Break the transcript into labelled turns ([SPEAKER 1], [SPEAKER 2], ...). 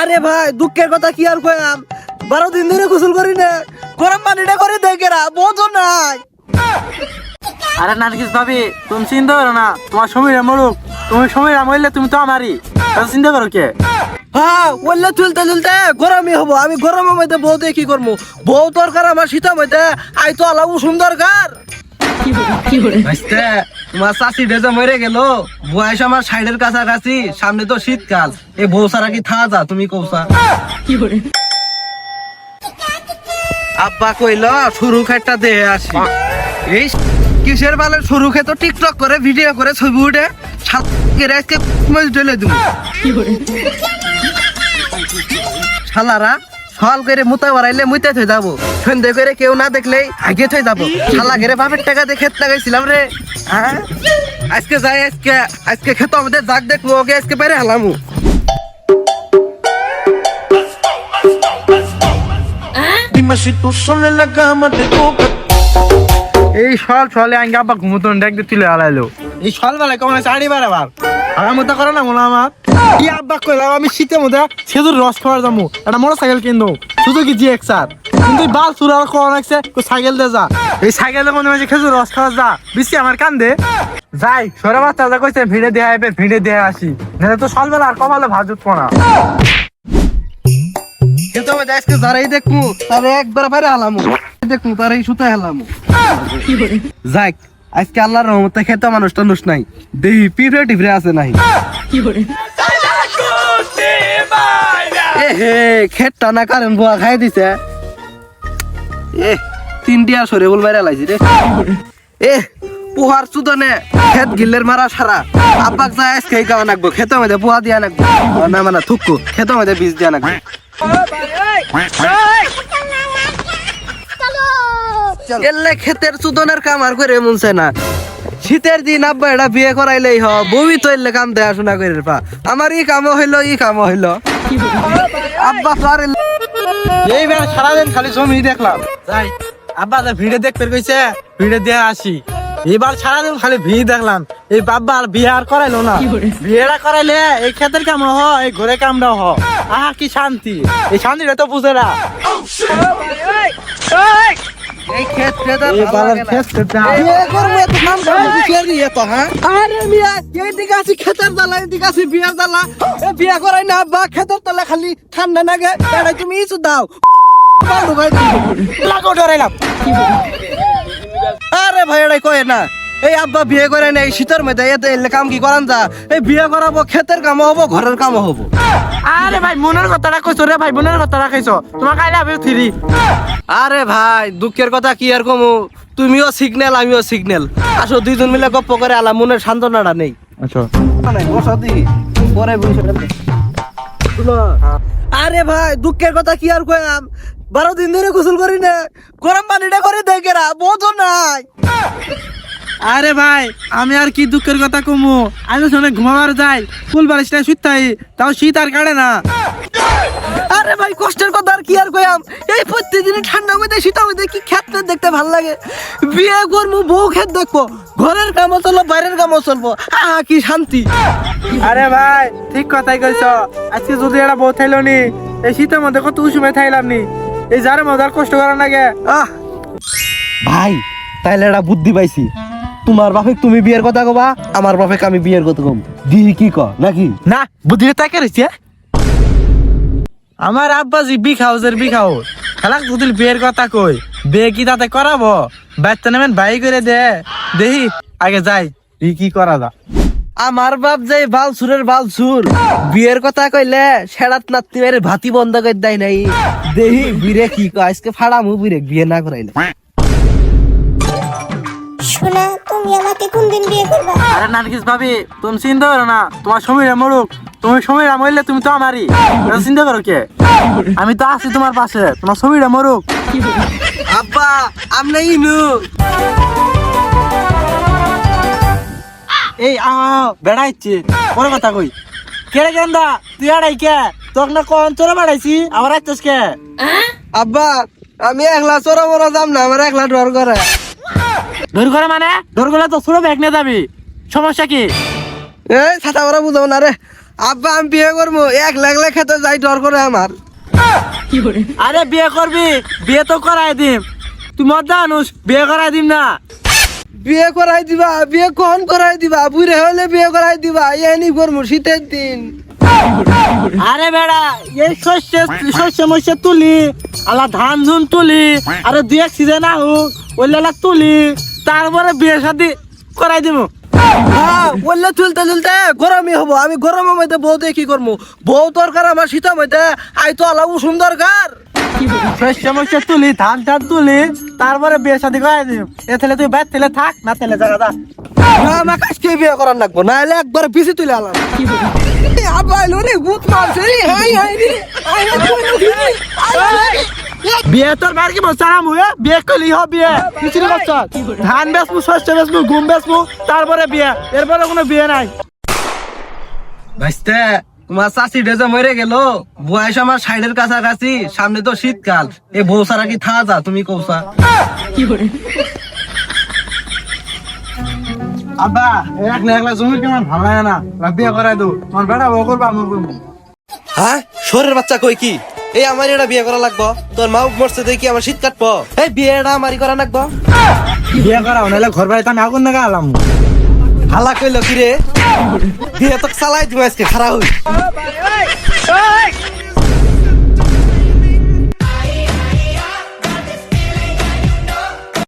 [SPEAKER 1] আরে ভাই দুঃখের কথা কি আর কইলাম, 12 দিন ধরে গোসল করি না, গরম পানিটা করে দেখেরা বোঝো নাই।
[SPEAKER 2] আরে নার্গিস ভাবি তুমি চিন্তা করো না, তোমার সমীরা মরুক, তুমি সমীরা মরলে তুমি তো আমারই, চিন্তা করো কে?
[SPEAKER 1] হ্যাঁ বললে তুলতে তুলতে গরমই হবো, আমি গরমের মধ্যে বউ দিয়ে কি করবো? বউ দরকার আমার শীতের মধ্যে, আই তো আলাউ উষুম দরকার। তোমার চাষি ডেজে মরে গেল, বয়স আমার সাইডের কাছাকাছি, সামনে তো শীতকাল, এই বউ সারা কি থা যা তুমি কৌসা। আব্বা কইল শুরু খেটটা দেহে আসি, এই কিসের বালে শুরু খে তো টিকটক করে ভিডিও করে ছবি উঠে শালারা সল করে মুতা বাড়াইলে মুইতে থই যাবো, সন্ধে করে কেউ না দেখলেই আগে থই যাবো। শালা ঘেরে বাপের টাকা দিয়ে ক্ষেত লাগাইছিলাম রে। হ্যাঁ আজকে যাই, আজকে খেতো আমাদের যাক দেখবো, ওকে আজকে পেরে হেলামু।
[SPEAKER 3] Dime si tú sola en la cama te toca.
[SPEAKER 2] এই সল সলে আঙ্গে আব্বা ঘুমতন ডাক দিয়ে তুলে আলাইলো। এই সল বেলায় কমে চাড়ি বার আবার আমার মতো করে না মনে আমার কি আব্বা কইলাম আমি শীতের মধ্যে খেজুর রস খাওয়ার যাবো, একটা মোটর সাইকেল কিনবো শুধু কি জি এক্সার, কিন্তু বাল চুরার কোন লাগছে সাইকেল দে যা, এই সাইকেলের মধ্যে মাঝে খেজুর রস খাওয়া যা বেশি আমার কান্দে যাই সরে বাচ্চা যা কইছে ভিড়ে দেয়া আইবে, ভিড়ে দেয়া আসি, নাহলে তো সল বেলা আর কপালে ভাজুত পোনা।
[SPEAKER 1] খেতো মধ্যে আজকে যারাই দেখবো তারে একবার বাইরে হেলামু, দেখবো তারাই সুতা হেলামু। যাক আজকে আল্লাহর রহমতে খেতে মানুষ টানুষ নাই, দেহি পিঁপড়ে টিপড়ে আছে নাই। এ হে খেটটা না কারেন্ট বুয়া খাই দিছে, এ 3টি সরে বল বাইরে লাইছি রে। এ পোহার চুদনে খেত গিল্লের মারা সারা, আব্বাক যায় আজকে খাওয়া নাকবো, খেতে মধ্যে পোহা দিয়া নাকবো না মানে থুকু, খেতে মধ্যে বীজ দিয়া নাকবো। এলে ক্ষেতের চুদনের কাম আর করে মনছে না, শীতের দিন আব্বা এটা বিয়ে করাইলেই হ, বউই তো এলে কাম দেখাশোনা করে পা, আমার ই কামও হইলো ই কামও হইলো। আব্বা পারে
[SPEAKER 2] এইবার সারাদিন খালি জমি দেখলাম, যাই আব্বা যা ভিড়ে দেখতে কইছে ভিড়ে দিয়ে আসি, এবার সারাদিন খালি ভিড় দেখলাম, এই বাবা আর বিয়ে আর করাইলো না, বিয়েটা করাইলে এই ক্ষেতের কাম হ, এই ঘরে কামটাও হ, আহা কি শান্তি, এই শান্তিটা তো বুঝে না।
[SPEAKER 1] এই ক্ষেত ক্ষেত
[SPEAKER 2] এই বাবার ক্ষেত
[SPEAKER 1] বিয়ে করবো এত নাম গাম দিছি এত। হ্যাঁ আরে মিয়া এইদিকে আছি ক্ষেতের জ্বালা, এইদিকে আছি বিয়ের জ্বালা, বিয়ে করাই না আব্বা, ক্ষেতের তলে খালি ঠান্ডা নাগে, এটা তুমি ইস্যু দাও
[SPEAKER 2] লাগো ডরাইলাম।
[SPEAKER 1] আরে ভাই এটাই কয় না, এই আব্বা বিয়ে করে না এই শীতের মধ্যে এতে এলে কাম কি করান যা, এই বিয়ে করাবো ক্ষেতের কামও হবো ঘরের কামও হবো।
[SPEAKER 2] আরে ভাই মনের কথাটা কইছো রে ভাই, মনের কথাটা কইছো, তোমার কাইলে আমি থ্রি।
[SPEAKER 1] আরে ভাই দুঃখের কথা কি আর কমু, তুমিও সিগন্যাল আমিও সিগন্যাল, আসো দুইজন মিলে গপ্প করে আলাম, মনের সান্ত্বনাটা নেই।
[SPEAKER 2] আচ্ছা
[SPEAKER 1] আরে ভাই দুঃখের কথা কি আর কইলাম, 12 দিন ধরে গোসল করি না, গরম পানিটা করে দেখেরা বোঝো নাই।
[SPEAKER 2] আরে ভাই আমি আর কি দুঃখের কথা কমু, আমি শুনে ঘুমাবার যাই ফুল বালিশটা শুইতাই, তাও শীত আর কাটে না।
[SPEAKER 1] আরে ভাই কষ্টের কথা আর কি আর কইলাম, এই প্রত্যেকদিন ঠান্ডা মধ্যে শীতের মধ্যে কি ক্ষেত দেখতে ভাল লাগে, বিয়ে করবো বউ ক্ষেত দেখবো, ঘরের কামও চলবো বাইরের কামও চলবো, আহা কি শান্তি।
[SPEAKER 2] আরে ভাই ঠিক কথাই কইছো, আজকে যদি এটা বউ থাইলো নি, এই শীতের মধ্যে কত সময় থাইলাম নি, এই যারে মজার কষ্ট করা লাগে।
[SPEAKER 1] আহ ভাই তাইলে একটা বুদ্ধি পাইছি, তোমার বাপে তুমি বিয়ের কথা কবা, আমার বাপে আমি বিয়ের কথা কম, দিদি কি ক নাকি?
[SPEAKER 2] না বুদ্ধিটা তাকে রয়েছে, আমার আব্বা জি বিখাউজের বিখাও খেলাক যদি বিয়ের কথা কই, বিয়ে কি তাতে করাবো, বাচ্চা নেবেন বাই করে দে দেখি আগে যাই কি করা যা।
[SPEAKER 1] আমার বাপ যাই বালসুরের বালসুর, বিয়ের কথা কইলে সেরাত নাতি মেরে ভাতি বন্ধ করে দেয় নাই, দেহি বিরে কি কয় আজকে ফাড়ামু বিরে বিয়ে না করাইলে।
[SPEAKER 4] শোনা তুমি আমাকে কোন দিন বিয়ে করবে?
[SPEAKER 2] আরে নার্গিস ভাবি তুমি চিন্তা করো না, তোমার সমীরা মরুক, তুমি সমীরা মরলে তুমি তো আমারই, চিন্তা করো কে, আমি তো আছি তোমার পাশে, তোমার সমীরা মরুক।
[SPEAKER 1] আব্বা আমনে ইনু
[SPEAKER 2] এই বেড়াইছে বড় কথা কই, কে রে গেন্দা তুই আড়াই কে, তোর না কোন চোরা বাড়াইছি আবার আইতেছ কে?
[SPEAKER 1] আব্বা আমি একলা চোরা মরা যাম না, আমার একলা ডর করে।
[SPEAKER 2] ডর করে মানে ডর করলে তো ছোট ব্যাগ নিয়ে যাবি, সমস্যা কি?
[SPEAKER 1] এই ছাতা ওরা বুঝাবো না রে, আব্বা আমি বিয়ে করবো 1 লাখ খেতে যাই ডর করে আমার।
[SPEAKER 2] আরে বিয়ে করবি, বিয়ে তো করাই দিম। তুই মত জানুস বিয়ে করাই দিম না।
[SPEAKER 1] বিয়ে করাই দিবা? বিয়ে কখন করাই দিবা? বুড়ে হলে বিয়ে করাই দিবা? এনি করবো শীতের দিন।
[SPEAKER 2] আরে বেড়া এই শস্য তুলি, আলা ধান ঝুন তুলি, আরে 2 সিজন হোক ওইলা তুলি, তারপরে বিয়ে শাদি করাই দিব।
[SPEAKER 1] হ্যাঁ বললে তুলতে তুলতে গরমই হবো। আমি গরমের মধ্যে বউ দিয়ে কি করবো? বউ দরকার আমার শীতের মধ্যে আই তো আলা উষুম দরকার।
[SPEAKER 2] শস্য তুলি, ধান টান তুলি, তারপরে বিয়ে শাদি করাই দিব। এ থেলে তুই বাইর থেলে থাক, না থেলে জায়গা যা।
[SPEAKER 1] না আমাকে আজকে বিয়ে করার লাগবো, না হলে একবার পিছিয়ে তুলে আলাম। আব্বা এলো রে, ভূত মারছে রে।
[SPEAKER 2] বিয়ে তোর বার কি বসারাম হয়ে বিয়ে করলি হ বিয়ে কিছু করছ। ধান বেচবো, শস্য বেচবো, গম বেচবো, তারপরে বিয়ে, এরপরে কোনো বিয়ে নাই।
[SPEAKER 1] ভাইস্তে তোমার চাষি ডেজে মরে গেল, বয়স আমার 60-এর কাছাকাছি, সামনে তো শীতকাল, এ বউ সারা কি থা যা তুমি কৌসা?
[SPEAKER 2] আব্বা একলা একলা জমি কেমন ভালো লাগে না, বিয়ে করাই দো। আমার বেড়া বউ করবো, আমি করবো।
[SPEAKER 1] হ্যাঁ শোরের বাচ্চা কই কি? এই আমার এটা বিয়ে করা লাগবো? তোর মা মরছে দেখি আমার শীত কাটবো? এই বিয়েটা আমারই করা লাগবো।
[SPEAKER 2] বিয়ে করাও নাহলে ঘর বাড়িতে আমি আগুন দেখা আলাম।
[SPEAKER 1] হালা কইলো কি রে? বিয়ে তো চালাই দিব আজকে খারাপ হই।